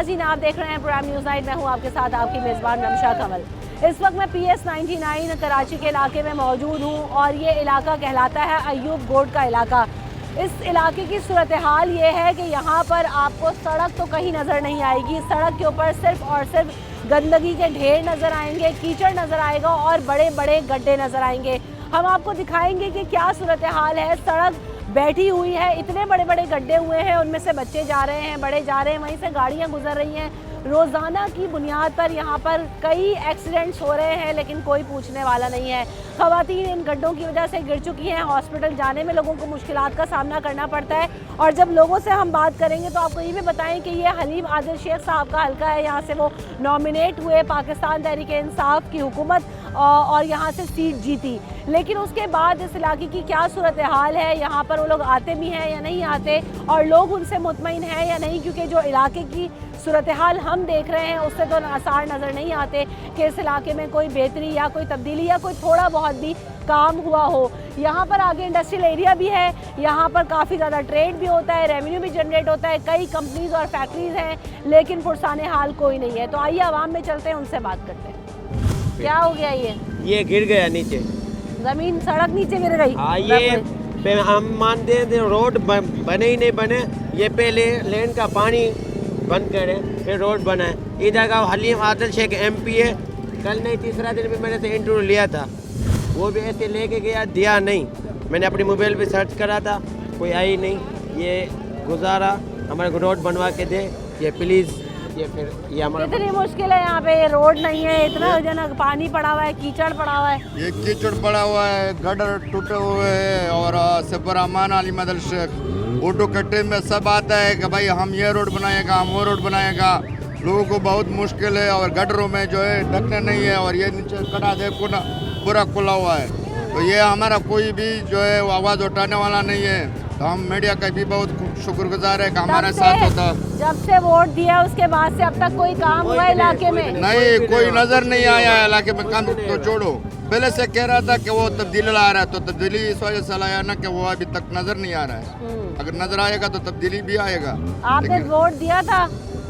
नाज़रीन, आप देख रहे हैं प्रोग्राम न्यूज़ नाइट। मैं हूं आपके साथ आपकी मेज़बान रमशा कमल। इस वक्त मैं PS99 कराची के इलाके में मौजूद हूं और ये इलाका कहलाता है अयूब गोड का इलाका। इस इलाके की सूरत हाल ये है कि यहाँ पर आपको सड़क तो कहीं नज़र नहीं आएगी। सड़क के ऊपर सिर्फ और सिर्फ गंदगी के ढेर नज़र आएंगे, कीचड़ नज़र आएगा और बड़े बड़े गड्ढे नज़र आएंगे। हम आपको दिखाएंगे कि क्या सूरत हाल है। सड़क बैठी हुई है, इतने बड़े बड़े गड्ढे हुए हैं, उनमें से बच्चे जा रहे हैं, बड़े जा रहे हैं, वहीं से गाड़ियां गुजर रही हैं। रोज़ाना की बुनियाद पर यहाँ पर कई एक्सीडेंट्स हो रहे हैं, लेकिन कोई पूछने वाला नहीं है। ख़वातीन इन गड्ढों की वजह से गिर चुकी हैं, हॉस्पिटल जाने में लोगों को मुश्किलात का सामना करना पड़ता है। और जब लोगों से हम बात करेंगे तो आपको ये भी बताएं कि ये हलीम आदिल शेख साहब का हल्का है। यहाँ से वो नॉमिनेट हुए, पाकिस्तान तहरीक इंसाफ की हुकूमत और यहाँ से सीट जीती। लेकिन उसके बाद इस इलाके की क्या सूरत हाल है, यहाँ पर वो लोग आते भी हैं या नहीं आते, और लोग उनसे मुतमईन हैं या नहीं, क्योंकि जो इलाके की सूरत हाल हम देख रहे हैं उससे तो आसार नज़र नहीं आते कि इस इलाके में कोई बेहतरी या कोई तब्दीली या कोई थोड़ा बहुत भी काम हुआ हो। यहाँ पर आगे इंडस्ट्रियल एरिया भी है, यहाँ पर काफ़ी ज़्यादा ट्रेड भी होता है, रेवेन्यू भी जनरेट होता है, कई कंपनीज और फैक्ट्रीज हैं, लेकिन पुरसाने हाल कोई नहीं है। तो आइए आवाम में चलते हैं, उनसे बात करते हैं। क्या हो गया? ये गिर गया नीचे, जमीन सड़क नीचे गिर गई। हाँ, ये हम मानते हैं रोड बने ही नहीं बने। ये पहले लैंड का पानी बंद करे फिर रोड बना है। इधर का हलीम आदिल शेख MP है। कल नहीं, तीसरा दिन भी मैंने से इंटरव्यू लिया था, वो भी ऐसे लेके गया, दिया नहीं। मैंने अपनी मोबाइल पे सर्च करा था, कोई आई नहीं। ये गुजारा हमारे को रोड बनवा के दे, ये प्लीज़। ये फिर ये हमारा कितनी मुश्किल है, यहाँ पे ये रोड नहीं है, इतना जना पानी पड़ा हुआ है, कीचड़ पड़ा हुआ है। ये कीचड़ पड़ा हुआ है, गटर टूटे हुए हैं। और सबर अमान हलीम आदिल शेख ऑटो कट्टे में सब आता है कि भाई हम ये रोड बनाएगा, हम वो रोड बनाएगा। लोगों को बहुत मुश्किल है और गटरों में जो है ढकने नहीं है, और ये नीचे कटा देखो ना पूरा खुला हुआ है। तो ये हमारा कोई भी जो है वो आवाज़ उठाने वाला नहीं है। तो हम मीडिया का भी बहुत शुक्रगुजार है कि हमारे साथ होता। जब से वोट दिया उसके बाद से अब तक कोई काम हुआ इलाके में? नहीं, कोई नजर नहीं आया इलाके में। काम तो छोड़ो, पहले से कह रहा था कि वो तब्दीली ला रहा है, तो तब्दीली इस वजह से लाया ना कि वो अभी तक नजर नहीं आ रहा है। अगर नजर आएगा तो तब्दीली भी आएगा। आपने वोट दिया था?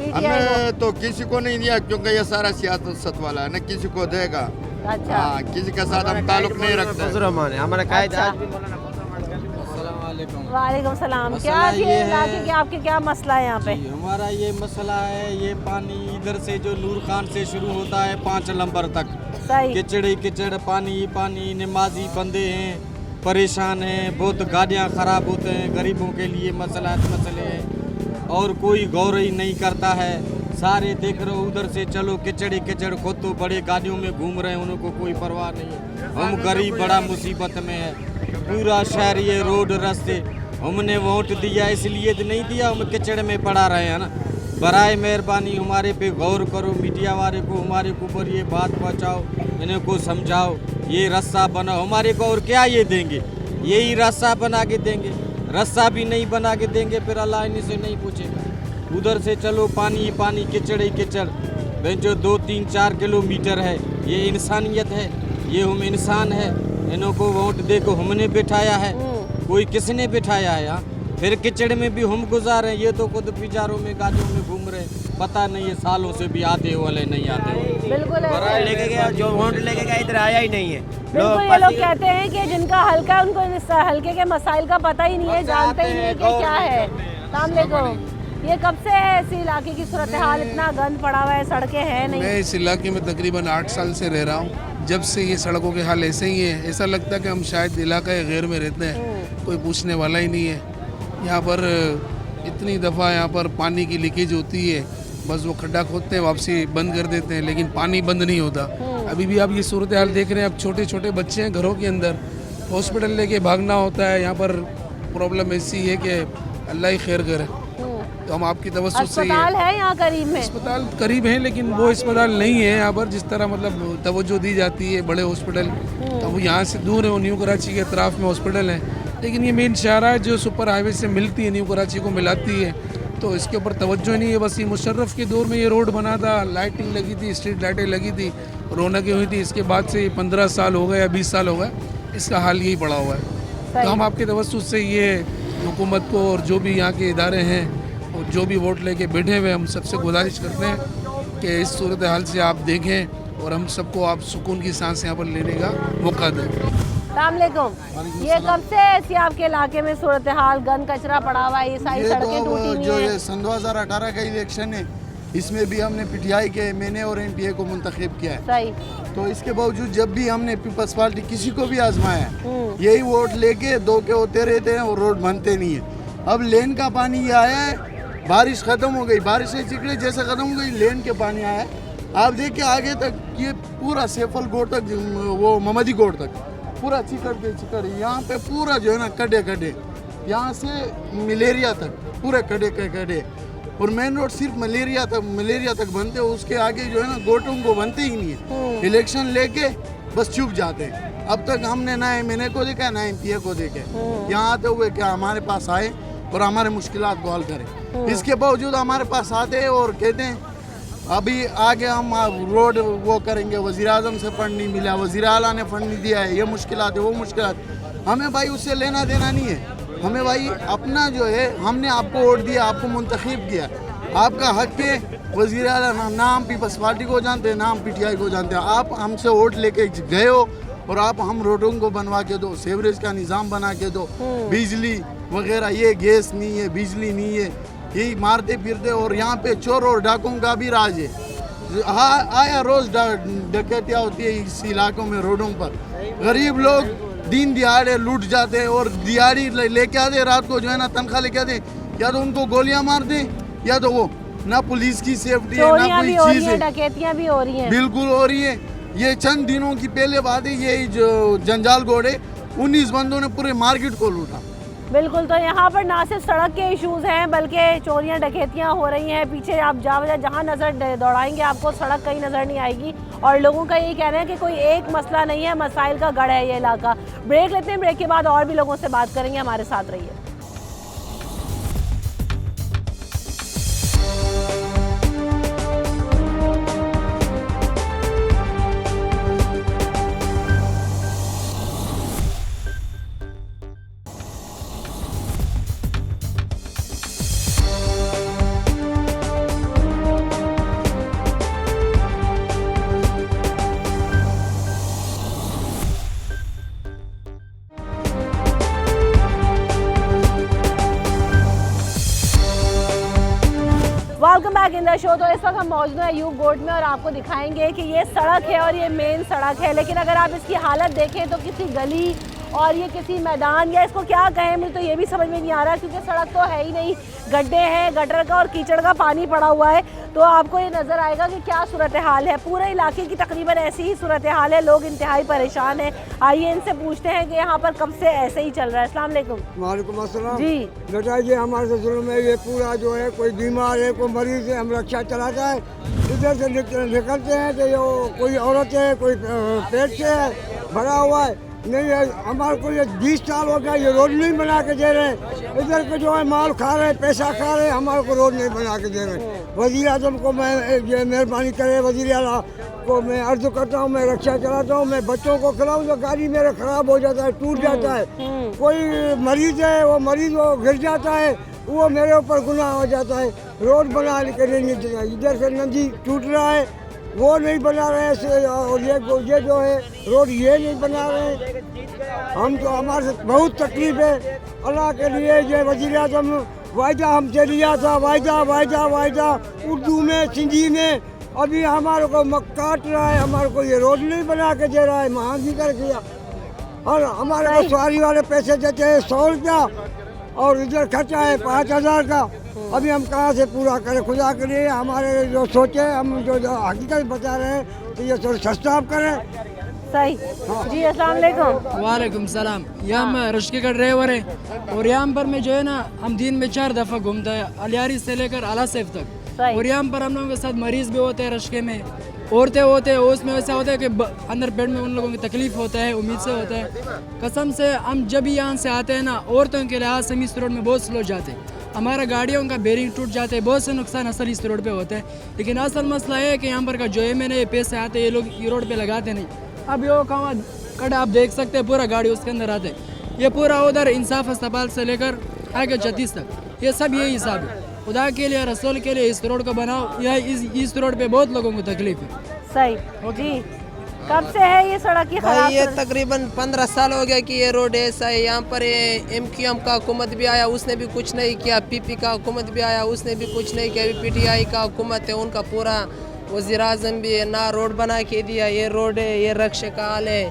हमने तो किसी को नहीं दिया, क्योंकि ये सारा सियासत वाला है, न किसी को देगा। अच्छा, हाँ, किसी के साथ हम ताल्लुक नहीं रखते। हमारा कायदा। वालेकुम सलाम। क्या ये इलाके के आपके क्या मसला है यहाँ पे? हमारा ये मसला है, ये पानी इधर से जो नूर खान से शुरू होता है 5 नंबर तक, सही कीचड़ ही कीचड़, पानी ही पानी। नमाजी बंदे हैं, परेशान हैं, बहुत गाड़ियाँ ख़राब होते हैं, गरीबों के लिए मसले हैं, और कोई गौर ही नहीं करता है। सारे देख रहे हो, उधर से चलो कीचड़ ही कीचड़, खुद तो बड़े गाड़ियों में घूम रहे हैं, उनको कोई परवाह नहीं है। हम गरीब बड़ा मुसीबत में है। पूरा शहर ये रोड रास्ते, हमने वोट दिया इसलिए तो नहीं दिया, हम कीचड़ में पड़ा रहे हैं ना। बराए मेहरबानी हमारे पे गौर करो, मीडिया वाले को हमारे ऊपर ये बात पहुँचाओ, इन्हें को समझाओ, ये रास्ता बनाओ हमारे को। और क्या ये देंगे? यही रास्ता बना के देंगे, रास्ता भी नहीं बना के देंगे, फिर अल्लाह इन्हीं से नहीं पूछेगा। उधर से चलो पानी ही पानी, कीचड़ ही कीचड़। जो 2-3-4 किलोमीटर है, ये इंसानियत है, ये हम इंसान है। इन्हों को वोट दे को हमने बिठाया है, कोई किसने बिठाया है? यहाँ फिर कीचड़ में भी हम गुजारे, ये तो खुद बिचारों में गाड़ियों में घूम रहे, पता नहीं है सालों से भी आते वाले नहीं आते वाले। बिल्कुल लेके गया, जो वोट लेके गया इधर आया ही नहीं है। बिल्कुल, ये लोग कहते हैं कि जिनका हल्का, उनको इस हल्के के मसाइल का पता ही नहीं है, जानते ही नहीं है कि क्या है। सलाम। ये कब से है इस इलाके की सूरत हाल? इतना गंद पड़ा हुआ है, सड़कें हैं नहीं। मैं इस इलाके में तकरीबन 8 साल से रह रहा हूँ। जब से ये सड़कों के हाल ऐसे ही है, ऐसा लगता है कि हम शायद इलाका गैर में रहते हैं, कोई पूछने वाला ही नहीं है। यहाँ पर इतनी दफ़ा यहाँ पर पानी की लीकेज होती है, बस वो खड्डा खोदते हैं, वापसी बंद कर देते हैं, लेकिन पानी बंद नहीं होता। अभी भी आप ये सूरत हाल देख रहे हैं। अब छोटे छोटे बच्चे हैं घरों के अंदर, हॉस्पिटल लेके भागना होता है। यहाँ पर प्रॉब्लम ऐसी है कि अल्लाह ही खैर करे। तो हम आपकी तवज्जो से, अस्पताल है यहाँ करीब में? अस्पताल करीब है, लेकिन वो अस्पताल नहीं है यहाँ पर जिस तरह मतलब तवज्जो दी जाती है बड़े हॉस्पिटल। तो वो यहाँ से दूर है, वो न्यू कराची के अतराफ़ में हॉस्पिटल है, लेकिन ये मेन शाहरा है जो सुपर हाईवे से मिलती है, न्यू कराची को मिलाती है, तो इसके ऊपर तवज्जो नहीं है। बस ये मुशर्रफ के दौर में ये रोड बना था, लाइटिंग लगी थी, स्ट्रीट लाइटें लगी थी, रौनकें हुई थी। इसके बाद से 15 साल हो गए या 20 साल हो गए, इसका हाल यही पड़ा हुआ है। तो हम आपके तवज्जो से ये हुकूमत को और जो भी यहाँ के इदारे हैं और जो भी वोट लेके बैठे हुए, हम सबसे गुजारिश करते हैं कि इस सूरत हाल से आप देखें और हम सबको आप सुकून की सांस यहाँ पर लेने का मौका दें। अस्सलामुअलैकुम। ये कब से ऐसी आपके इलाके में सूरत हाल, गंद कचरा पड़ा हुआ है, ये सारी सड़कें टूटी हुई जो हैं? ये सन 2018 का इलेक्शन है, इसमें भी हमने पीटीआई के मैंने और एनपीए को मुंतखब किया है। सही। तो इसके बावजूद जब भी हमने पीपल्स पार्टी किसी को भी आजमाया यही वोट लेके दो के होते रहते हैं और रोड बनते नहीं है। अब लेन का पानी ये आया है, बारिश खत्म हो गई, बारिश से चिकड़े जैसे खत्म हो गई, लेन के पानी आया है। आप देखिए आगे तक ये पूरा सेफल गोड़ तक, वो ममदी गोड़ तक पूरा चिकड़ यहाँ पे पूरा जो है ना कड़े यहाँ से मलेरिया तक पूरे कड़े और मेन रोड सिर्फ मलेरिया तक बनते हैं। उसके आगे जो है ना गोटों को बनते ही नहीं है। इलेक्शन लेके बस चुप जाते हैं। अब तक हमने ना एमएनए को देखा ना एमपीए को देखा। यहाँ आते हुए क्या हमारे पास आए और हमारे मुश्किलात को हल करें। इसके बावजूद हमारे पास आते हैं और कहते हैं अभी आगे हम रोड वो करेंगे, वज़ीर आज़म से फंड नहीं मिला, वज़ीर आला ने फंड नहीं दिया है, ये मुश्किलात है वो मुश्किलात। हमें भाई उससे लेना देना नहीं है। हमें भाई अपना जो है, हमने आपको वोट दिया, आपको मुंतखब किया, आपका हक है। वज़ीर आला ना हम पीपल्स पार्टी को जानते हैं ना हम पीटीआई को जानते हैं। आप हमसे वोट लेके गए हो और आप हम रोडों को बनवा के दो, सीवरेज का निज़ाम बना के दो, बिजली वगैरह, ये गैस नहीं है, बिजली नहीं है, यही मारते फिरते। और यहाँ पे चोर और डाकुओं का भी राज है। आया रोज डकैतियाँ होती है इस इलाकों में रोडों पर। गरीब लोग दिन दिहाड़े लूट जाते हैं और दिहाड़ी लेके आते, रात को जो है ना तनख्वाह लेके आते, या तो उनको गोलियां मार दें या तो वो ना पुलिस की सेफ्टी है ना कोई चीज है, डकैतियां भी हो रही हैं। बिल्कुल हो रही है। ये चंद दिनों की पहले बात है, ये जो जंजाल गोड़े 19 बंदों ने पूरे मार्केट को लूटा। बिल्कुल। तो यहाँ पर ना सिर्फ सड़क के इश्यूज हैं बल्कि चोरियाँ डकैतियाँ हो रही हैं। पीछे आप जहाँ नज़र दौड़ाएंगे आपको सड़क कहीं नज़र नहीं आएगी। और लोगों का यही कहना है कि कोई एक मसला नहीं है, मसाइल का गढ़ है ये इलाका। ब्रेक लेते हैं, ब्रेक के बाद और भी लोगों से बात करेंगे, हमारे साथ रहिए। Welcome back in the show. तो इस वक्त हम मौजूद हैं अयूब गोड में और आपको दिखाएंगे कि ये सड़क है और ये मेन सड़क है, लेकिन अगर आप इसकी हालत देखें तो किसी गली और ये किसी मैदान या इसको क्या कहें मुझे तो ये भी समझ में नहीं आ रहा, क्योंकि सड़क तो है ही नहीं, गड्ढे हैं, गटर का और कीचड़ का पानी पड़ा हुआ है। तो आपको ये नज़र आएगा कि क्या सूरत हाल है। पूरे इलाके की तकरीबन ऐसी ही सूरत हाल है, लोग इंतहाई परेशान हैं। आइए इनसे पूछते हैं कि यहाँ पर कब से ऐसे ही चल रहा है। अस्सलाम वालेकुम। वालेकुम अस्सलाम जी बताइए, हमारे सिलसिले में ये पूरा जो है कोई बीमार है, कोई मरीज है, हम रक्षा चलाता है, इधर से निकलते हैं तो ये कोई औरत है, कोई पेट से भरा हुआ है, नहीं है। हमारे को ये 20 साल हो गया ये रोड नहीं बना के दे रहे हैं। इधर के जो है माल खा रहे हैं, पैसा खा रहे हैं, हमारे को रोड नहीं बना के दे रहे हैं। वज़ीर आज़म को मैं ये मेहरबानी करे, वज़ीर आला को मैं अर्ज करता हूँ, मैं रक्षा चलाता हूँ, मैं बच्चों को खिलाऊँ तो गाड़ी मेरा ख़राब हो जाता है, टूट जाता है। कोई मरीज़ है, वो मरीज़ वो गिर जाता है, वो मेरे ऊपर गुनाह हो जाता है। रोड बना के नहीं देना, इधर से नदी टूट रहा है वो नहीं बना रहे हैं, और ये जो है रोड ये नहीं बना रहे हैं। हम तो हमारे से बहुत तकलीफ है। अल्लाह के लिए ये वज़ीर आज़म वायदा हमसे लिया था, वायदा उर्दू में, सिंधी में, अभी हमारे को काट रहा है, हमारे को ये रोड नहीं बना के दे रहा है, महंगी कर दिया। और हमारे को सवारी वाले पैसे देते हैं 100 रुपया और इधर खर्चा है 5000 का। अभी हम कहाँ से पूरा करें? खुदा के लिए हमारे जो सोचे, हम जो हकीकत बता रहे हैं तो ये थोड़ा सस्ता आप करें। सही जी। अस्सलाम वालेकुम। वालेकुम सलाम। यहाँ मैं रश्के का ड्राइवर है और यहाँ पर मैं जो है ना हम दिन में 4 दफ़ा घूमता है, अलियारी से लेकर आला सेफ तक। और यहाँ पर हम लोगों के साथ मरीज़ भी होते हैं, रश्के में औरतें होते हैं, उसमें ऐसा होता है कि अंदर पेट में उन लोगों की तकलीफ़ होता है, उम्मीद से होता है। कसम से हम जब भी यहाँ से आते हैं ना, औरतों के लिहाज से इस रोड में बहुत स्लो जाते हैं, हमारा गाड़ियों का बेरिंग टूट जाते हैं, बहुत से नुकसान असल इस रोड पे होते हैं। लेकिन असल मसला है कि यहाँ पर का जो है मैंने ये पैसे आते हैं, ये लोग ये रोड पे लगाते नहीं। अब ये कहाँ कड़ा आप देख सकते हैं, पूरा गाड़ी उसके अंदर आते हैं। ये पूरा उधर इंसाफ अस्पताल से लेकर आगे 36 तक ये सब यही हिसाब है। खुदा के लिए रसूल के लिए इस रोड को बनाओ। यह इस रोड पे बहुत लोगों को तकलीफ है। सही जी। कब से है ये सड़क की खराब? ये तकरीबन 15 साल हो गया कि ये रोड ऐसा है। यहाँ पर MQM का हुकूमत भी आया, उसने भी कुछ नहीं किया। PP का हुकूमत भी आया, उसने भी कुछ नहीं किया। अभी PTI का हुकूमत है, उनका पूरा वज़ीर आज़म भी है ना, रोड बना के दिया। ये रोड है, ये रक्शे का हाल है।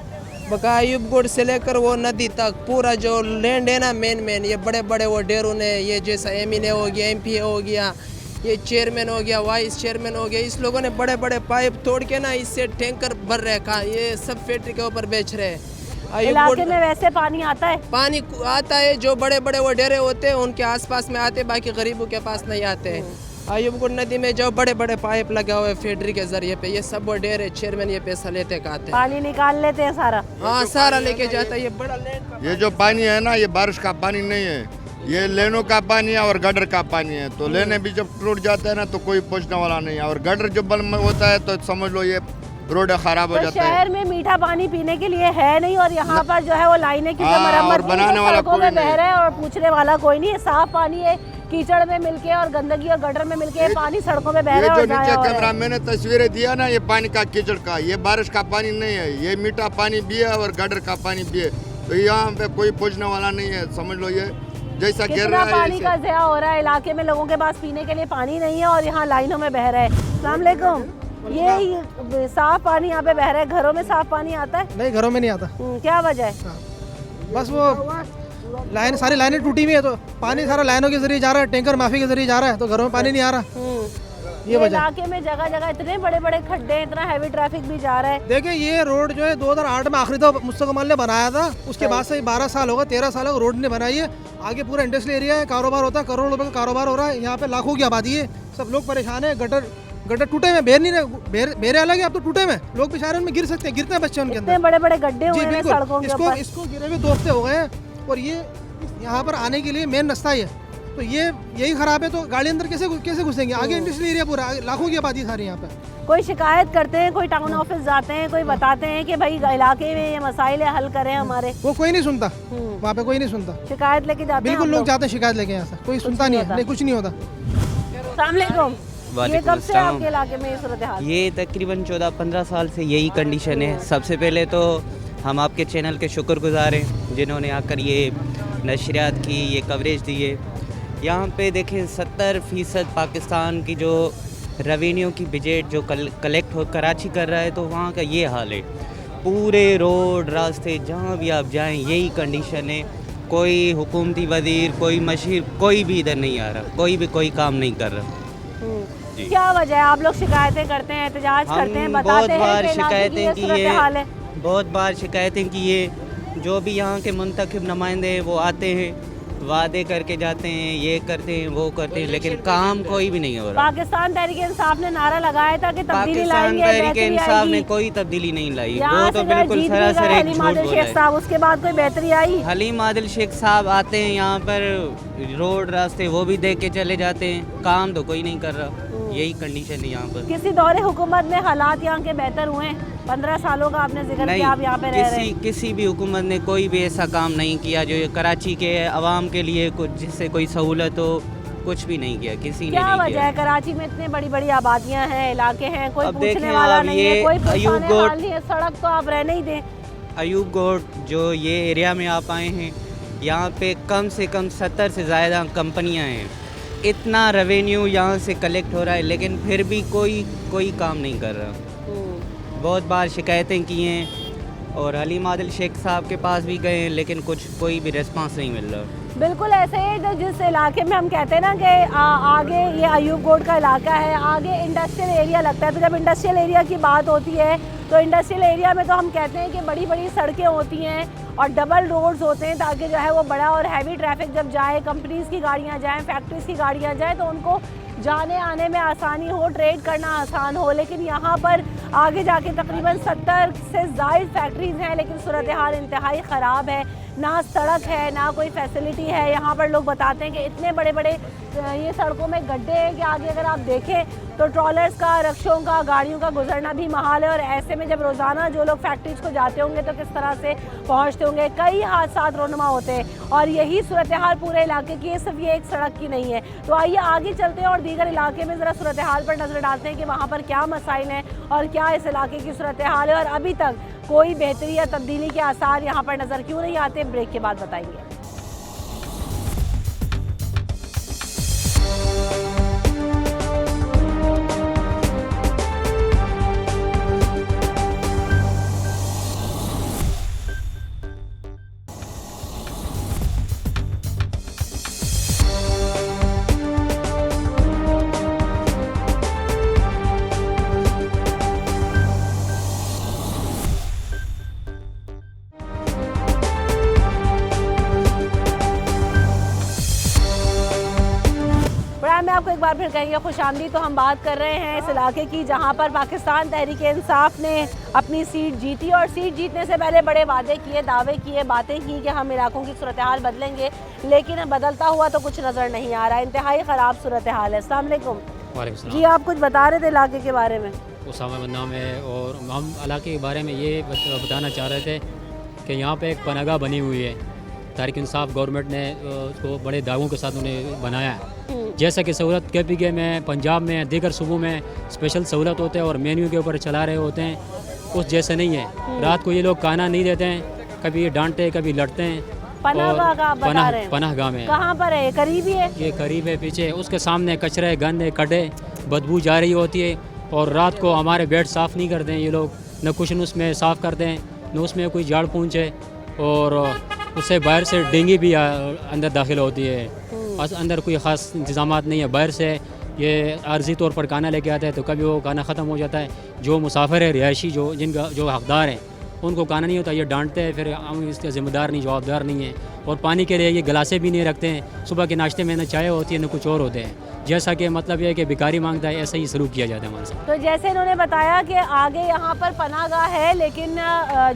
बका अयूबगढ़ से लेकर वो नदी तक पूरा जो लैंड है ना, मेन ये बड़े बड़े वो डेरों ने, ये जैसा MNA हो गया, MPA हो गया, ये चेयरमैन हो गया, वाइस चेयरमैन हो गया, इस लोगों ने बड़े बड़े पाइप तोड़ के ना इससे टैंकर भर रखा, ये सब फैक्ट्री के ऊपर बेच रहे हैं। इलाके में वैसे पानी आता है? पानी आता है, जो बड़े बड़े वो डेरे होते हैं उनके आसपास में आते, बाकी गरीबों के पास नहीं आते। अयूबगढ़ नदी में जो बड़े बड़े पाइप लगे हुए फैक्ट्री के जरिए पे, ये सब वो डेरे चेयरमैन ये पैसा लेते खाते, पानी निकाल लेते हैं सारा। हाँ, सारा लेके जाता है। ये बड़ा लैंड, ये जो पानी है ना, ये बारिश का पानी नहीं है, ये लेनों का पानी है और गटर का पानी है। तो लेने भी जब टूट जाता है ना तो कोई पूछने वाला नहीं है, और गटर जब बंद होता है तो समझ लो ये रोड खराब हो जाता है। शहर में मीठा पानी पीने के लिए है नहीं, और यहाँ पर जो है वो लाइनें की जो मरम्मत बनाने वाला कोई में बह रहा है और पूछने वाला कोई नहीं है। साफ पानी है, कीचड़ में मिलके और गंदगी और गटर में मिलके पानी सड़कों में बह रहा है। ये जो नीचे कैमरा मैंने तस्वीरें दिया ना, ये पानी का कीचड़ का, ये बारिश का पानी नहीं है, ये मीठा पानी भी है और गटर का पानी भी है। तो यहाँ पे कोई पूछने वाला नहीं है, समझ लो ये जैसा गिर रहा है। पानी का ज़या हो रहा है, इलाके में लोगों के पास पीने के लिए पानी नहीं है और यहाँ लाइनों में बह रहा है। अस्सलाम वालेकुम। ये साफ पानी यहाँ पे बह रहा है, घरों में साफ पानी आता है? नहीं, घरों में नहीं आता। क्या वजह है? बस वो लाइन, सारी लाइनें टूटी हुई है, तो पानी सारा लाइनों के जरिए जा रहा है, टैंकर माफी के जरिए जा रहा है, तो घरों में पानी नहीं आ रहा। ये वजह। इलाके में जगह जगह इतने बड़े बड़े खड्डे, इतना हैवी ट्रैफिक भी जा रहा है। देखिए, ये रोड जो है 2008 में आखिरी तो मुस्तफा कमाल ने बनाया था, उसके बाद से 12 साल होगा, 13 साल होगा रोड ने बनाई है। आगे पूरा इंडस्ट्रियल एरिया है, कारोबार होता है, करोड़ों रुपए का कारोबार हो रहा है। यहाँ पे लाखों की आबादी है, सब लोग परेशान है। गटर टूटे में बेर नहीं रहे, बेरे अलग है, अब तो टूटे में लोग बेचारे उनमें गिर सकते हैं, गिरते हैं बच्चे उनके अंदर। बड़े बड़े गड्ढे हुए हैं सड़कों के ऊपर। इसको गिरे हुए 2 हफ्ते हो गए हैं, और ये यहाँ पर आने के लिए मेन रास्ता ही है, तो ये यही खराब है। तो गाड़ी अंदर कैसे घुसेंगे? आगे इंडस्ट्रियल एरिया पूरा, लाखों की आबादी सारी यहाँ पे। कोई शिकायत करते हैं, कोई टाउन ऑफिस जाते हैं, कोई बताते हैं कि भाई इलाके में ये मसाइल है, हल करें हमारे, वो कोई नहीं सुनता। वहाँ पे कोई नहीं सुनता। शिकायत लेके जाते हैं? बिल्कुल, लोग जाते हैं शिकायत लेके, यहाँ से कोई सुनता नहीं है, नहीं कुछ नहीं होता। अस्सलाम वालेकुम। ये कब से आपके इलाके में ये सूरत हाल? ये तकरीबन 14-15 साल से यही कंडीशन है। सबसे पहले तो हम आपके चैनल के शुक्रगुजार हैं जिन्होंने आकर ये नशरियात की, ये कवरेज दी है। यहाँ पे देखें 70% पाकिस्तान की जो रेवेन्यू की बजट जो कलेक्ट हो कराची कर रहा है, तो वहाँ का ये हाल है। पूरे रोड रास्ते जहाँ भी आप जाएं यही कंडीशन है। कोई हुकूमती वजीर, कोई मशीर, कोई भी इधर नहीं आ रहा, कोई काम नहीं कर रहा। क्या वजह है? आप लोग शिकायतें करते हैं, एहतजाज करते हैं, बताते हैं बहुत बार शिकायतें की है, बहुत बार शिकायतें की है। जो भी यहाँ के मुंतखब नुमाइंदे हैं वो आते हैं, वादे करके जाते हैं, ये करते हैं, वो करते हैं, लेकिन काम कोई भी नहीं हो रहा। पाकिस्तान तहरीक इंसाफ ने नारा लगाया था कि तब्दीली लाएंगे, पाकिस्तान तहरीक इंसाफ ने कोई तब्दीली नहीं लाई, वो तो बिल्कुल सरासर एक झूठ बोला है। उसके बाद कोई बेहतरी आई? हलीम आदिल शेख साहब आते हैं यहाँ पर, रोड रास्ते वो भी देख के चले जाते हैं, काम तो कोई नहीं कर रहा। यही कंडीशन है यहाँ पर। किसी दौरे हुकूमत में हालात यहाँ के बेहतर हुए? 15 सालों का आपने जिक्र किया, आप यहाँ पे रह रहे हैं। किसी भी हुकूमत ने कोई भी ऐसा काम नहीं किया जो कराची के आवाम के लिए कुछ, जिससे कोई सहूलत हो, कुछ भी नहीं किया किसी ने। क्या वजह है? कराची में इतनी बड़ी बड़ी आबादियाँ हैं, इलाके हैं, कोई पूछने वाला नहीं है, कोई पूछने वाला नहीं है, सड़क तो आप रहने ही दें। अयूबगढ़ जो ये एरिया में आप आए हैं, यहाँ पे कम से कम 70 से ज़्यादा कंपनियाँ हैं। इतना रेवेन्यू यहाँ से कलेक्ट हो रहा है, लेकिन फिर भी कोई काम नहीं कर रहा। बहुत बार शिकायतें की हैं और हलीम आदिल शेख साहब के पास भी गए हैं, लेकिन कोई भी रिस्पांस नहीं मिल रहा। बिल्कुल ऐसे ही जो जिस इलाके में हम कहते हैं ना कि आगे ये अयूबगढ़ का इलाका है, आगे इंडस्ट्रियल एरिया लगता है, तो जब इंडस्ट्रियल एरिया की बात होती है तो इंडस्ट्रियल एरिया में तो हम कहते हैं कि बड़ी बड़ी सड़कें होती हैं और डबल रोड्स होते हैं, ताकि जो है वो बड़ा और हैवी ट्रैफिक जब जाए, कंपनीज़ की गाड़ियाँ जाएँ, फैक्ट्रीज़ की गाड़ियाँ जाएँ, तो उनको जाने आने में आसानी हो, ट्रेड करना आसान हो। लेकिन यहाँ पर आगे जाके तकरीबन 70 से ज़ायद फैक्ट्रीज़ हैं, लेकिन सूरत हाल इंतहाई ख़राब है। ना सड़क है, ना कोई फैसिलिटी है। यहाँ पर लोग बताते हैं कि इतने बड़े बड़े ये सड़कों में गड्ढे हैं कि आगे अगर आप देखें तो ट्रॉलर्स का, रक्षों का, गाड़ियों का गुजरना भी महाल है। और ऐसे में जब रोज़ाना जो लोग फैक्ट्रीज को जाते होंगे तो किस तरह से पहुँचते होंगे, कई हादसा रोनुमा होते हैं। और यही सूरत हाल पूरे इलाके की है, सिर्फ ये एक सड़क की नहीं है। तो आइए आगे चलते हैं और दीगर इलाके में ज़रा सूरत हाल पर नज़र डालते हैं कि वहाँ पर क्या मसाइल हैं और क्या इस इलाके की सूरत हाल है और अभी तक कोई बेहतरी या तब्दीली के आसार यहाँ पर नज़र क्यों नहीं आते। ब्रेक के बाद बताएंगे। मैं आपको एक बार फिर कहेंगे खुशामदी। तो हम बात कर रहे हैं इस इलाके की जहां पर पाकिस्तान तहरीक इंसाफ ने अपनी सीट जीती और सीट जीतने से पहले बड़े वादे किए, दावे किए, बातें की कि हम इलाकों की सूरत हाल बदलेंगे, लेकिन बदलता हुआ तो कुछ नज़र नहीं आ रहा है। इंतहाई ख़राब सूरत हाल है। अस्सलाम वालेकुम जी, आप कुछ बता रहे थे इलाके के बारे में। उसामा नाम है और हम इलाके के बारे में ये बताना चाह रहे थे कि यहाँ पे एक पनागाह बनी हुई है। तहरीक इंसाफ गवर्नमेंट ने उसको बड़े दावों के साथ उन्हें बनाया है। जैसा कि सहूलत KPK में, पंजाब में, दीगर सूबों में स्पेशल सहूलत होते हैं और मेन्यू के ऊपर चला रहे होते हैं, उस जैसे नहीं है। रात को ये लोग खाना नहीं देते हैं, कभी ये डांटते कभी लड़ते हैं। पनाहगाह में कहाँ पर है? करीब ही है? ये करीब है, पीछे उसके सामने कचरे, गंदे, कड्डे, बदबू जा रही होती है। और रात को हमारे बेड साफ़ नहीं करते हैं ये लोग, न कुशन उसमें साफ़ करते हैं, न उसमें कोई झाड़ पूंछ है। और उससे बाहर से डेंगू भी अंदर दाखिल होती है। अंदर कोई ख़ास इंतज़ामात नहीं है। बाहर से ये आर्जी तौर पर खाना लेके आते हैं तो कभी वो खाना ख़त्म हो जाता है। जो मुसाफिर है, रिहायशी जो जिनका जो हकदार हैं, उनको खाना नहीं होता, ये डांटते हैं, फिर हम इसके ज़िम्मेदार नहीं, जवाबदार नहीं है। और पानी के लिए ये गिलासे भी नहीं रखते हैं। सुबह के नाश्ते में न चाय होती है न कुछ और होते हैं। जैसा कि मतलब ये है कि भिखारी मांगता है, ऐसा ही सलूक किया जाता है हमारे साथ। तो जैसे इन्होंने बताया कि आगे यहाँ पर पनागाह है, लेकिन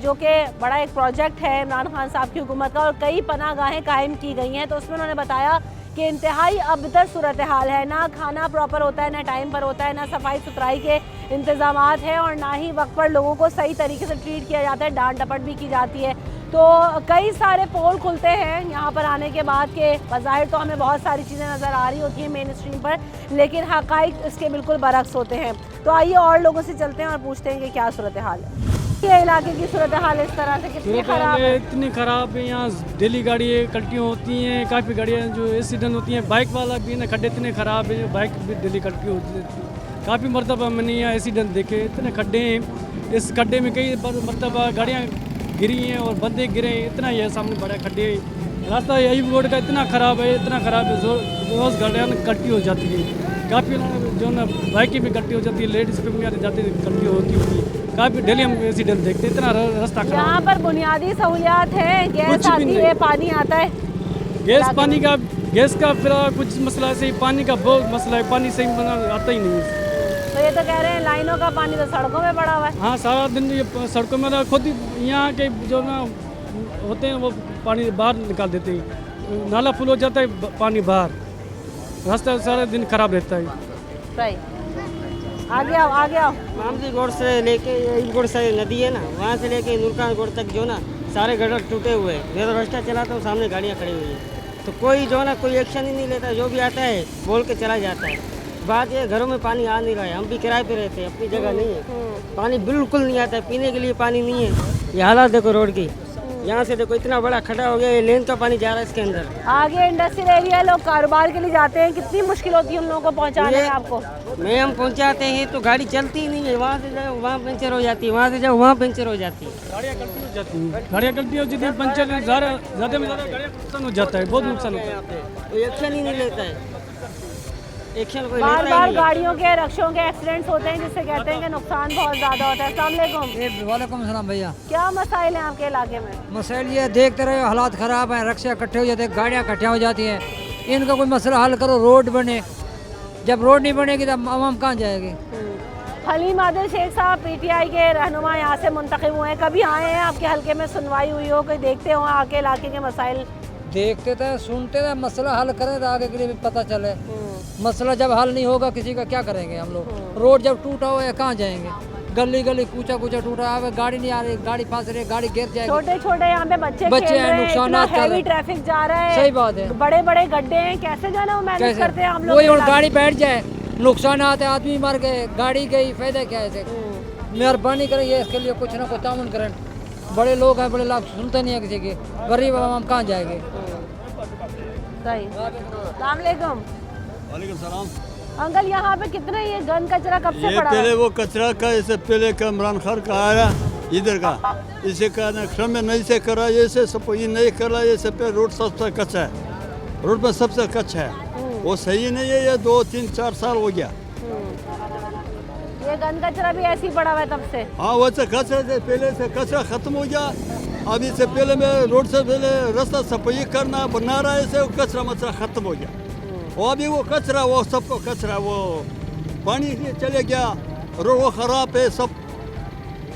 जो कि बड़ा एक प्रोजेक्ट है इमरान खान साहब की हुकूमत का और कई पनागाहें कायम की गई हैं। तो उसमें उन्होंने बताया कि इंतहाई अबतर सूरत हाल है, ना खाना प्रॉपर होता है, ना टाइम पर होता है, ना सफाई सुथराई के इंतज़ामात हैं और ना ही वक्त पर लोगों को सही तरीके से ट्रीट किया जाता है, डांट डपट भी की जाती है। तो कई सारे पोल खुलते हैं यहाँ पर आने के बाद के बज़ाहिर तो हमें बहुत सारी चीज़ें नज़र आ रही होती हैं मेन स्ट्रीम पर, लेकिन हक़ाइक़ इसके बिल्कुल बरक्स होते हैं। तो आइए और लोगों से चलते हैं और पूछते हैं कि क्या सूरत हाल है। ये इलाके की सूरत हाल इस तरह से कितनी ख़राब है? इतनी ख़राब है, यहाँ डेली गाड़ी कल्टियाँ होती हैं, काफ़ी गाड़ियाँ जो एक्सीडेंट होती हैं। बाइक वाला भी ना, खड्डे इतने ख़राब है, बाइक भी डेली कल्टी होती है। काफ़ी मरतबा मैंने यहाँ एक्सीडेंट देखे, इतने खड्डे हैं। इस खड्डे में कई मरतबा गाड़ियाँ गिरी हैं और बंदे गिरे, इतना ही है सामने बड़ा खड्डे। रास्ता अयूब रोड का इतना ख़राब है, इतना ख़राब है, रोज़ गाड़ियाँ कल्टी हो जाती है। काफ़ी जो ना बाइकें भी कल्टी हो जाती है, लेडीज़ पे भी जाती है, कल्टी होती है। काफ़ी डेली हम एक्सीडेंट देखते हैं, इतना रास्ता खराब। यहाँ पर बुनियादी सहूलियात है, गैस आती है, पानी आता है। गैस का फिर कुछ मसला से, पानी का बहुत मसला है, पानी सही आता ही नहीं है। तो ये तो कह रहे हैं लाइनों का पानी तो सड़कों में पड़ा हुआ है। हाँ, सारा दिन ये सड़कों में खुद यहाँ के जो ना होते हैं वो पानी बाहर निकाल देते हैं, नाला फुल हो जाता है, पानी बाहर, रास्ता सारा दिन खराब रहता है। सही, आगे आओ, आगे आओ। मामदी गोड़ से लेके गोड़ से नदी है ना, वहाँ से लेके नूरखान गोड़ तक जो ना सारे गटर टूटे हुए हैं। मैं तो रास्ता चलाता हूँ, सामने गाड़ियाँ खड़ी हुई हैं, तो कोई जो ना कोई एक्शन ही नहीं लेता। जो भी आता है बोल के चला जाता है। बात ये घरों में पानी आ नहीं रहा है, हम भी किराए पे रहते हैं, अपनी जगह नहीं है, पानी बिल्कुल नहीं आता है, पीने के लिए पानी नहीं है। ये हालात देखो रोड की, यहाँ से देखो इतना बड़ा खड़ा हो गया, ये लेन का पानी जा रहा है इसके अंदर। आगे इंडस्ट्रियल एरिया, लोग कारोबार के लिए जाते हैं, कितनी मुश्किल होती है उन लोगों को पहुँचाने में आपको। मैं हम पहुँचाते हैं तो गाड़ी चलती ही नहीं है, वहाँ से जाओ वहाँ पंचर हो जाती है, वहाँ से जाओ वहाँ पंचर हो जाती है। गाड़ियाँ कल्टी हो जाती हैं, गाड़ियाँ कल्टी हो जाती है, पंचर ज़्यादा में ज़्यादा गाड़ियाँ नुकसान हो जाता है, बहुत नुकसान होता है। कोई एक्शन ही नहीं लेता है, एक्शन कोई बार लेता बार ही गाड़ियों के, रक्षों के एक्सीडेंट्स होते हैं जिससे कहते हैं कि नुकसान बहुत ज़्यादा होता है। अस्सलाम वालेकुम। वालेकुम सलाम भैया। क्या मसाइल हैं आपके इलाके में? मसाइल ये देखते रहे, हालात ख़राब हैं, रक्षा इकट्ठे हो जाते हैं, गाड़ियाँ इकट्ठा हो जाती हैं, इनका कोई मसला हल करो, रोड बने। जब रोड नहीं बनेगी तो आवाम कहाँ जाएगी? हलीम आदिल शेख साहब पीटीआई के रहनुमा यहाँ से मुंतखब हुए हैं, कभी आए हैं आपके हल्के में, सुनवाई हुई हो, कोई देखते हो आके इलाके के मसाइल? देखते थे, सुनते थे, मसला हल करें तो आगे के लिए भी पता चले। मसला जब हल नहीं होगा किसी का क्या करेंगे हम लोग? रोड जब टूटा हुआ है कहाँ जाएंगे? गली गली कूचा कूचा टूटा है, गाड़ी नहीं आ रही, गाड़ी फंस रही, गाड़ी गिर जाएगी। छोटे छोटे यहाँ पे बच्चे हैं, नुकसान, हैवी ट्रैफिक जा रहा है। सही बात है। बड़े बड़े गड्ढे हैं, कैसे जाना वो मैनेज करते हैं हम लोग? वही गाड़ी बैठ जाए, नुकसान आते, आदमी मर गए, गाड़ी गई, फायदा क्या है? मेहरबानी करें, ये इसके लिए कुछ ना कुछ ताउन करें। बड़े लोग हैं, बड़े लोग सुनते नहीं है किसी की, गरीब हम कहाँ जाएंगे? सही। अस्सलाम वालेकुम। वालेकुम सलाम। अंकल यहाँ पे कितने ये गन कचरा कब से पड़ा? पहले वो कचरा का, इससे पहले का इमरान खान का आया इधर का, इसे का नक्शम में नहीं से करा, ये से सपोई नहीं करा, ये से पे रोड सबसे कच्चा है, रोड में सबसे कच्चा है, वो सही नहीं है। ये 2, 3, 4 साल हो गया। ये गन कचरा भी ऐसे ही पड़ा हुआ है तब से? हाँ, वैसे कचरा से पहले से कचरा खत्म हो गया। अब इससे पहले में रोड से पहले रास्ता सफाई करना बना रहा है, इसे कचरा मचरा खत्म हो गया। और अभी वो कचरा, वो सबको कचरा, वो पानी चले गया, रोड वो खराब है सब।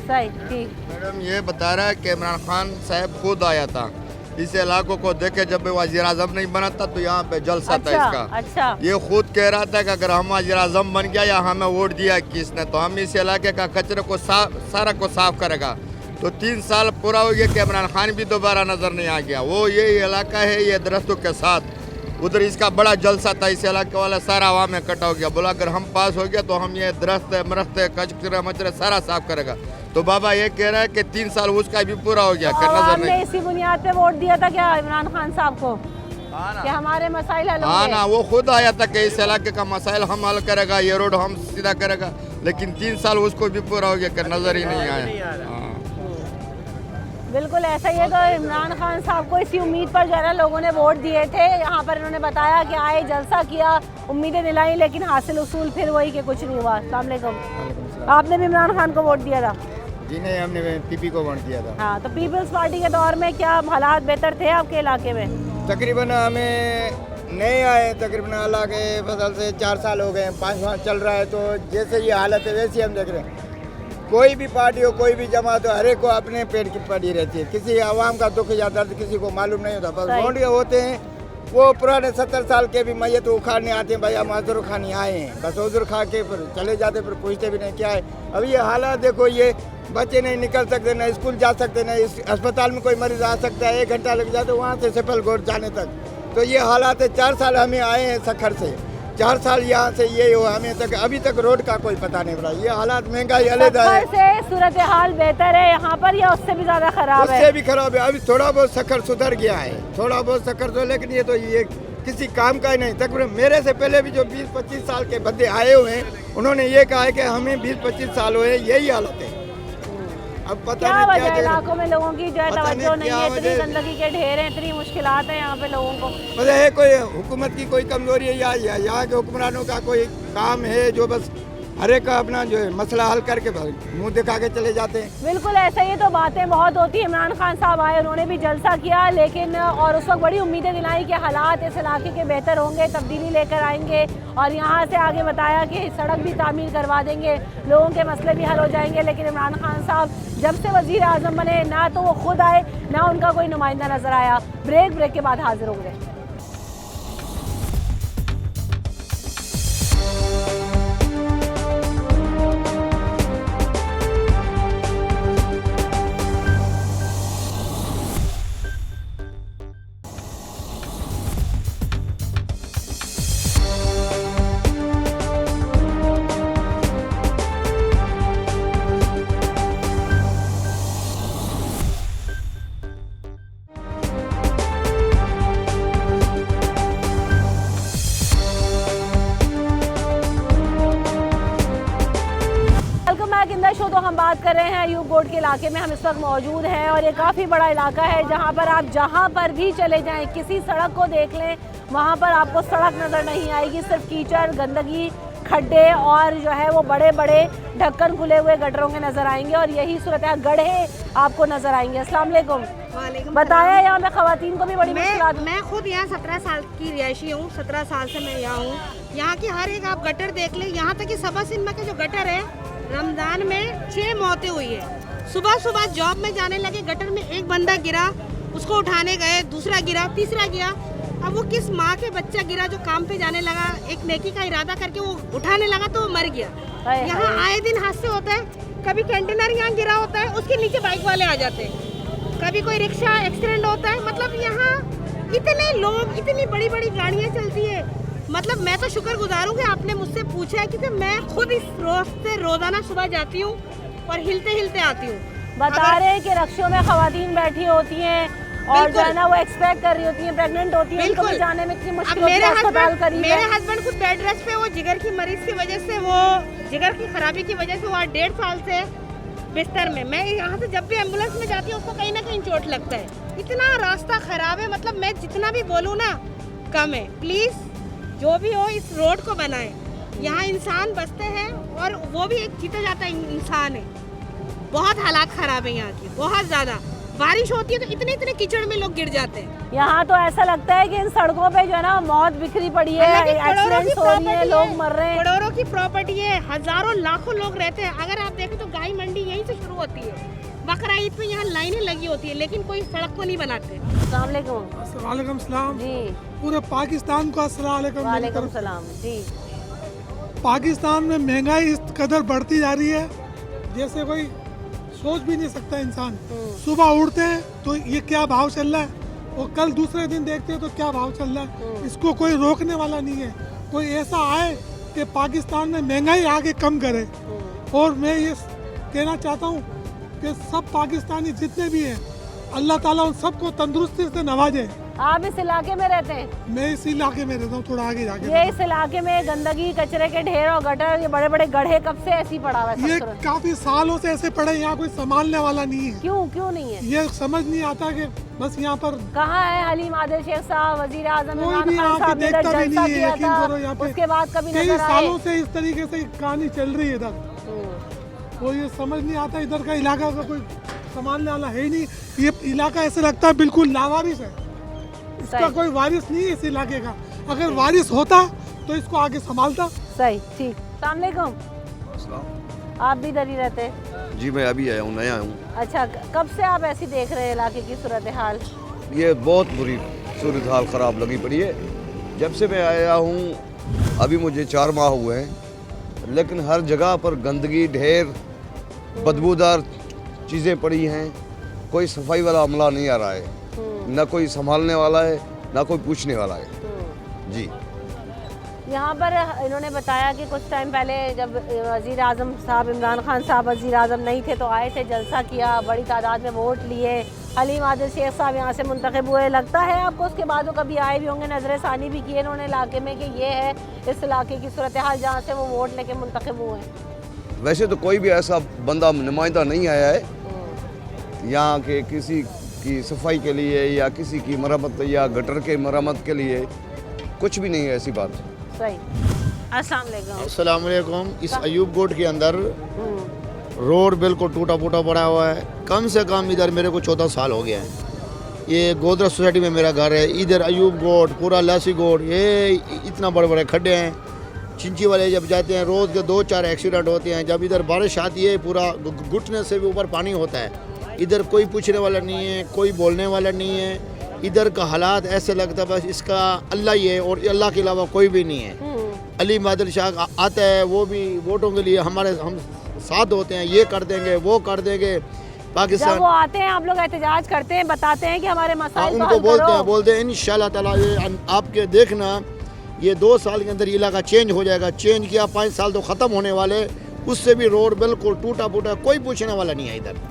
सही, ठीक। मैडम ये बता रहा है कि इमरान खान साहब खुद आया था इस इलाकों को देखे, जब वज़ीर आज़म नहीं बना था तो यहाँ पे जलसा था इसका। अच्छा। ये खुद कह रहा था कि अगर हम वज़ीर आज़म बन गया या हमें वोट दिया किसने तो हम इस इलाके का कचरे को सारा को साफ करेगा। तो 3 साल पूरा हो गया कि इमरान खान भी दोबारा नजर नहीं आ गया। वो ये इलाका है, ये दरख्तों के साथ, उधर इसका बड़ा जलसा था, इस इलाके वाला सारा हवा में कटा हो गया। बोला अगर हम पास हो गया तो हम ये दरख्त मरख्त कचरे मचरे सारा साफ करेगा। तो बाबा ये कह रहा है कि 3 साल उसका भी पूरा हो गया, तो आपने इसी बुनियाद पे वोट दिया था क्या इमरान खान साहब को कि हमारे मसाइल हल होंगे? हाँ ना, वो खुद आया था कि इस इलाके का मसाइल हम हल करेगा, ये रोड हम सीधा करेगा, लेकिन 3 साल उसको भी पूरा हो गया कि नजर ही नहीं आया। बिल्कुल ऐसा ही है। तो इमरान खान साहब को इसी उम्मीद पर जो है ना लोगों ने वोट दिए थे। यहाँ पर इन्होंने बताया कि आए, जलसा किया, उम्मीदें दिलाई, लेकिन हासिल उसूल फिर वही कि कुछ नहीं हुआ। अस्सलाम वालेकुम। आपने भी इमरान खान को वोट दिया था? जी नहीं, हमने पीपी को वोट दिया था। हाँ, तो पीपल्स पार्टी के दौर में क्या हालात बेहतर थे आपके इलाके में? तकरीबन हमें नहीं आए, तकरीबन अल्लाह के फसल से 4 साल हो गए, 5 साल चल रहा है। तो जैसे ये हालत है वैसे हम देख रहे हैं। कोई भी पार्टी हो, कोई भी जमात हो, हर एक को अपने पेट की पड़ी रहती है। किसी आवाम का दुख या दर्द किसी को मालूम नहीं होता। बस वोट होते हैं, वो पुराने 70 साल के भी मैयत उखाड़ने आते हैं, भाई हम अजर खानी आए हैं, बस उजर खा के फिर चले जाते, फिर पूछते भी नहीं क्या है। अब ये हालात देखो, ये बच्चे नहीं निकल सकते, ना स्कूल जा सकते, ना इस अस्पताल में कोई मरीज आ सकता है, 1 घंटा लग जाता है वहाँ से सेफलगोट जाने तक। तो ये हालात है। 4 साल हमें आए हैं सखर से, 4 साल यहाँ से ये हो, हमें तक अभी तक रोड का कोई पता नहीं पड़ा। ये हालात, महंगाई अलग है। से सूरत हाल बेहतर है यहाँ पर या उससे भी ज्यादा खराब है? उससे भी खराब है। अभी थोड़ा बहुत सखर सुधर गया है, थोड़ा बहुत सखर तो, लेकिन ये तो ये किसी काम का ही नहीं। तकरीबन मेरे से पहले भी जो 20-25 साल के बंदे आए हुए हैं, उन्होंने ये कहा है कि हमें 20-25 साल हुए, यही हालत है। अब पता क्या नहीं वजह क्या इलाकों में लोगों की जो है तवज्जो नहीं है, इतनी गंदगी के ढेर हैं, इतनी मुश्किलात हैं यहाँ पे लोगों को। मतलब है कोई हुकूमत की कोई कमजोरी है या यहाँ के हुक्मरानों का कोई काम है जो बस हर एक का अपना जो है मसला हल करके मुंह दिखा के चले जाते हैं? बिल्कुल ऐसा ही। तो बातें बहुत होती है। इमरान खान साहब आए, उन्होंने भी जलसा किया, लेकिन और उस वक्त बड़ी उम्मीदें दिलाई कि हालात इस इलाके के बेहतर होंगे, तब्दीली लेकर आएंगे, और यहाँ से आगे बताया कि सड़क भी तामीर करवा देंगे, लोगों के मसले भी हल हो जाएंगे। लेकिन इमरान खान साहब जब से वज़ीर आज़म बने, ना तो वो खुद आए, ना उनका कोई नुमाइंदा नजर आया। ब्रेक के बाद हाजिर होंगे। शो तो हम बात कर रहे हैं अयूब गोड के इलाके में हम इस वक्त मौजूद हैं, और ये काफ़ी बड़ा इलाका है जहाँ पर आप जहाँ पर भी चले जाएं, किसी सड़क को देख लें, वहाँ पर आपको सड़क नज़र नहीं आएगी, सिर्फ कीचड़, गंदगी, खड्डे और जो है वो बड़े बड़े ढक्कन खुले हुए गटरों के नज़र आएंगे, और यही सूरत गड्ढे आपको नज़र आएंगे। अस्सलाम वालेकुम। बताया यहाँ पे खवातीन को भी बड़ी मुश्किलात। मैं खुद यहाँ 17 साल की रिहायशी हूँ, 17 साल से मैं यहाँ हूँ। यहाँ की हर एक आप गटर देख ले, यहाँ तक कि सबा सिनेमा के जो गटर है, रमजान में 6 मौतें हुई है। सुबह सुबह जॉब में जाने लगे, गटर में एक बंदा गिरा, उसको उठाने गए, दूसरा गिरा, तीसरा गिरा। अब वो किस माँ के बच्चा गिरा जो काम पे जाने लगा, एक नेकी का इरादा करके वो उठाने लगा तो वो मर गया। यहाँ आए दिन हादसे होते हैं, कभी कंटेनर यहाँ गिरा होता है, उसके नीचे बाइक वाले आ जाते हैं, कभी कोई रिक्शा एक्सीडेंट होता है। मतलब यहाँ इतने लोग, इतनी बड़ी बड़ी गाड़ियाँ चलती है। मतलब मैं तो शुक्रगुजार हूँ कि आपने मुझसे पूछा है, क्योंकि मैं खुद इस रोड से रोजाना सुबह जाती हूँ और हिलते हिलते आती हूँ। बता रहे हैं कि रक्षों में खवातीन बैठी होती हैं और जो है ना वो एक्सपेक्ट कर रही होती हैं, प्रेग्नेंट होती हैं, उनको भी जाने में इतनी मुश्किल होती है। अस्पताल करीब है। मेरे हस्बैंड खुद बेड रेस्ट पे, वो जिगर की मरीज की वजह से, वो जिगर की खराबी की वजह से वो 1.5 साल से बिस्तर में। मैं यहाँ से जब भी एम्बुलेंस में जाती हूँ उसको कहीं ना कहीं चोट लगता है। इतना रास्ता खराब है, मतलब मैं जितना भी बोलूँ ना कम है। प्लीज जो भी हो इस रोड को बनाए। यहाँ इंसान बसते हैं और वो भी एक जीता जाता इंसान है। बहुत हालात खराब है यहाँ की, बहुत ज्यादा। बारिश होती है तो इतने इतने कीचड़ में लोग गिर जाते हैं। यहाँ तो ऐसा लगता है कि इन सड़कों पे जो है ना मौत बिखरी पड़ी है, एक्सीडेंट्स हो रही है, लोग मर रहे हैं। करोड़ों की प्रॉपर्टी है, हजारों लाखों लोग रहते हैं। अगर आप देखें तो गाय मंडी यहीं से शुरू होती है, बकरा ईद पे यहाँ लाइनें लगी होती है, लेकिन कोई सड़क को नहीं बनाते। वालेकुम सलाम जी। पूरे पाकिस्तान को अस्सलाम वालेकुम सलाम जी। पाकिस्तान में महंगाई इस कदर बढ़ती जा रही है जैसे कोई सोच भी नहीं सकता इंसान। सुबह उठते हैं तो ये क्या भाव चल रहा है और कल दूसरे दिन देखते हैं तो क्या भाव चल रहा है। इसको कोई रोकने वाला नहीं है। कोई ऐसा आए कि पाकिस्तान में महंगाई आगे कम करे। और मैं ये कहना चाहता हूँ कि सब पाकिस्तानी जितने भी हैं अल्लाह ताला उन सबको तंदुरुस्ती से नवाजे। आप इस इलाके में रहते हैं? मैं इस इलाके में रहता हूँ, थोड़ा आगे जाके। ये इस इलाके में गंदगी, कचरे के ढेर और गटर, ये बड़े बड़े गड्ढे कब से ऐसी पड़ा हुआ है? ये काफी सालों से ऐसे पड़े, यहाँ कोई संभालने वाला नहीं है। क्यों नहीं है? ये समझ नहीं आता कि बस यहाँ पर कहाँ है हलीम आदिल शेख साहब, वजीर आजम कोई भी आके देखता भी नहीं है। यकीन करो यहाँ पे उसके बाद कभी कई सालों से इस तरीके से कहानी चल रही है इधर। वो ये समझ नहीं आता, इधर का इलाका का कोई संभालने वाला है ही नहीं। ये इलाका ऐसे लगता है बिल्कुल लावारिस है, इसका कोई वारिस नहीं है इस इलाके का। अगर वारिस होता तो इसको आगे संभालता। सही, ठीक। अस्सलाम वालेकुम। आप भी इधर ही रहते हैं? जी मैं अभी आया हूँ, नया हूँ। अच्छा, कब से आप ऐसी देख रहे हैं इलाके की सूरत हाल? ये बहुत बुरी सूरत हाल ख़राब लगी पड़ी है। जब से मैं आया हूँ अभी मुझे 4 माह हुए हैं, लेकिन हर जगह पर गंदगी, ढेर, बदबूदार चीज़ें पड़ी हैं। कोई सफाई वाला अमला नहीं आ रहा है, न कोई संभालने वाला है, न कोई पूछने वाला है। जी यहाँ पर इन्होंने बताया कि कुछ टाइम पहले जब वज़ीर आज़म साहब, इमरान खान साहब वज़ीर आज़म नहीं थे तो आए थे, जलसा किया, बड़ी तादाद में वोट लिए, हलीम आदिल शेख साहब यहाँ से मुंतखब हुए। लगता है आपको उसके बाद वो कभी आए भी होंगे, नजर सानी भी किए इन्होंने इलाके में कि ये है इस इलाके की सूरत हाल जहाँ से वो वोट लेके मुंतखब हुए हैं? वैसे तो कोई भी ऐसा बंदा नुमाइंदा नहीं आया है यहाँ के किसी की सफाई के लिए या किसी की मरम्मत या गटर के मरम्मत के लिए, कुछ भी नहीं है ऐसी बात। सही। अस्सलाम वालेकुम। इस अयूब गोट के अंदर रोड बिल्कुल टूटा फूटा पड़ा हुआ है। कम से कम इधर मेरे को 14 साल हो गया है। ये गोदरा सोसाइटी में मेरा घर है। इधर अयूब गोट, पूरा लासी गोट, ये इतना बड़े बड़े खड्डे हैं। चिंची वाले जब जाते हैं रोज़ के 2-4 एक्सीडेंट होते हैं। जब इधर बारिश आती है पूरा घुटने से भी ऊपर पानी होता है। इधर कोई पूछने वाला नहीं है, कोई बोलने वाला नहीं है। इधर का हालात ऐसे लगता है बस इसका अल्लाह ही है और अल्लाह के अलावा कोई भी नहीं है। अली मादिल शाह आता है, वो भी वोटों के लिए हम साथ होते हैं, ये कर देंगे, वो कर देंगे। पाकिस्तान जब वो आते हैं आप लोग एहतजाज करते हैं, बताते हैं कि हमारे मसाइल उनको बोलते हैं इंशाल्लाह ताला ये आपके देखना ये 2 साल के अंदर इलाका चेंज हो जाएगा। चेंज किया 5 साल तो ख़त्म होने वाले, उससे भी रोड बिल्कुल टूटा फूटा, कोई पूछने वाला नहीं है इधर।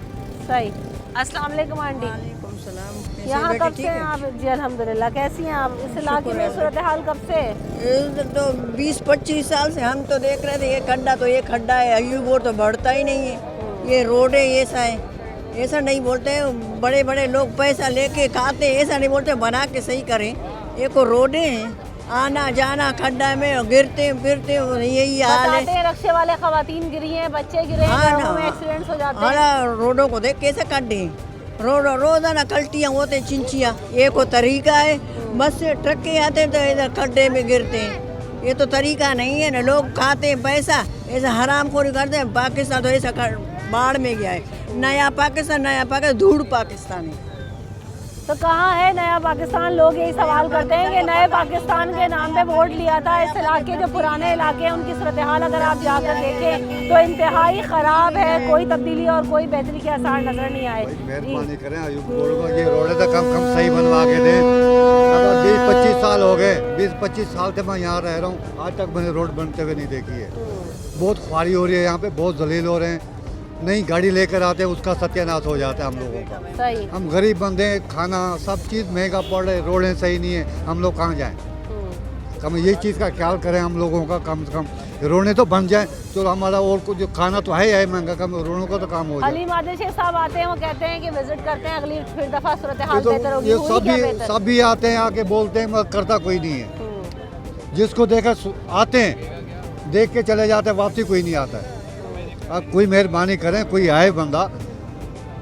सही। अस्सलाम वालेकुम आंटी। यहाँ कब से हैं आप? जी अल्हम्दुलिल्लाह। कैसी हैं आप? इस इलाके में सूरत हाल कब से? तो 20-25 साल से हम तो देख रहे थे ये खड्डा तो ये खड्डा है, अयूब गोट तो बढ़ता ही नहीं है। ये रोड है, ऐसा है, ऐसा नहीं बोलते। बड़े बड़े लोग पैसा लेके खाते, ऐसा नहीं बोलते बना के सही करें। ये को रोडें हैं, आना जाना खड्डा में गिरते फिरते यही हाल है। रक्शे वाले खवातीन गिरी हैं, बच्चे गिरे हैं, घरों में एक्सीडेंट्स हो जाते हैं। रोडों को देख कैसे खड्डे, रोजाना कल्टियाँ होते चिंचियाँ, ये को तरीका है? बस से ट्रक के आते हैं तो इधर खड्डे में गिरते हैं, ये तो तरीका नहीं है ना। लोग खाते हैं पैसा, ऐसा हरामखोरी करते हैं। पाकिस्तान तो ऐसा बाढ़ में गया है, नया पाकिस्तान धूड़ पाकिस्तान है। तो कहाँ है नया पाकिस्तान? लोग यही सवाल करते हैं कि नए पाकिस्तान के नाम पे वोट लिया था। इस इलाके जो पुराने इलाके हैं उनकी सूरत हाल अगर आप जाकर देखें तो इंतहाई ख़राब है, कोई तब्दीली और कोई बेहतरी के आसार नज़र नहीं आए। मेहरबानी करें अयूब गोल्ड को, ये रोडें तो कम सही बनवा के दें। 20-25 साल हो गए, 20-25 साल से मैं यहाँ रह रहा हूँ, आज तक मैंने रोड बनते हुए नहीं देखी है। बहुत ख्वारी हो रही है यहाँ पे, बहुत जलील हो रहे हैं। नई गाड़ी लेकर आते हैं उसका सत्यानाश हो जाता है हम लोगों का। सही। हम गरीब बंदे, खाना सब चीज़ महंगा पड़ रहा है, रोडें सही नहीं है, हम लोग कहाँ जाएं? कम यही चीज़ का ख्याल करें हम लोगों का, कम से कम रोडें तो बन जाए तो हमारा और कुछ जो खाना तो है महंगा, कम रोडों का तो काम हो जाए। हलीम आदिल शेख साहब आते हैं, वो कहते हैं कि विजिट करते हैं, अगली फिर दफ़ा सूरत हाल बेहतर होगी। ये सब भी आते हैं, आके बोलते हैं, मगर करता कोई नहीं है। जिसको देखा आते हैं, देख के चले जाते हैं, वापसी कोई नहीं आता है। अब कोई मेहरबानी करें, कोई आए बंदा,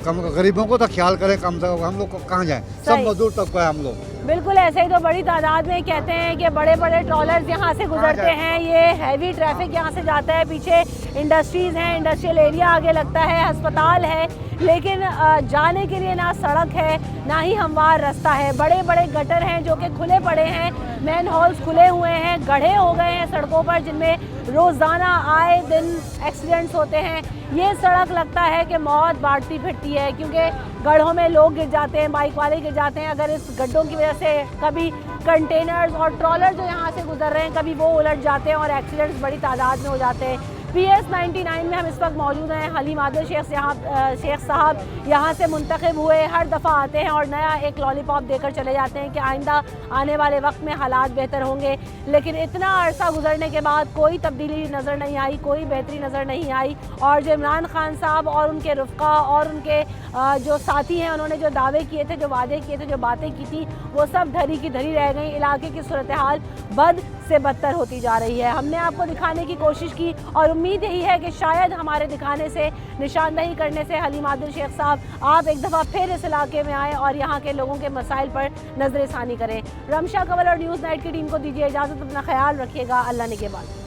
कम गरीबों को तो ख्याल करें कम से कम। हम लोग कहाँ जाएं? सब मजदूर तक है हम लोग। बिल्कुल ऐसे ही तो बड़ी तादाद में कहते हैं कि बड़े बड़े ट्रॉलर्स यहाँ से गुजरते हैं, ये हैवी ट्रैफिक यहाँ से जाता है, पीछे इंडस्ट्रीज़ हैं, इंडस्ट्रियल एरिया आगे लगता है, अस्पताल है, लेकिन जाने के लिए ना सड़क है ना ही हमवार रास्ता है। बड़े बड़े गटर हैं जो कि खुले पड़े हैं, मैन होल्स खुले हुए हैं, गड्ढे हो गए हैं सड़कों पर जिनमें रोज़ाना आए दिन एक्सीडेंट्स होते हैं। ये सड़क लगता है कि मौत बांटती फिरती है, क्योंकि गड्ढों में लोग गिर जाते हैं, बाइक वाले गिर जाते हैं। अगर इस गड्ढों की वजह से कभी कंटेनर्स और ट्रॉलर जो यहाँ से गुजर रहे हैं कभी वो उलट जाते हैं और एक्सीडेंट्स बड़ी तादाद में हो जाते हैं। PS 99 में हम इस वक्त मौजूद हैं। हलीम आदिल शेख साहब यहाँ से मुंतखब हुए, हर दफ़ा आते हैं और नया एक लॉलीपॉप देकर चले जाते हैं कि आइंदा आने वाले वक्त में हालात बेहतर होंगे। लेकिन इतना अरसा गुजरने के बाद कोई तब्दीली नज़र नहीं आई, कोई बेहतरी नज़र नहीं आई। और जो इमरान खान साहब और उनके रुफ़का और उनके जो साथी हैं, उन्होंने जो दावे किए थे, जो वादे किए थे, जो बातें की थी, वो सब धरी की धरी रह गई। इलाके की सूरत हाल बद से बदतर होती जा रही है। हमने आपको दिखाने की कोशिश की और उम्मीद यही है कि शायद हमारे दिखाने से, निशानदही करने से हलीम आदिल शेख साहब आप एक दफ़ा फिर इस इलाके में आएँ और यहाँ के लोगों के मसाइल पर नजरसानी करें। रमशा कंवल और न्यूज़ नाइट की टीम को दीजिए इजाज़त, अपना ख्याल रखिएगा, अल्लाह निगहबान।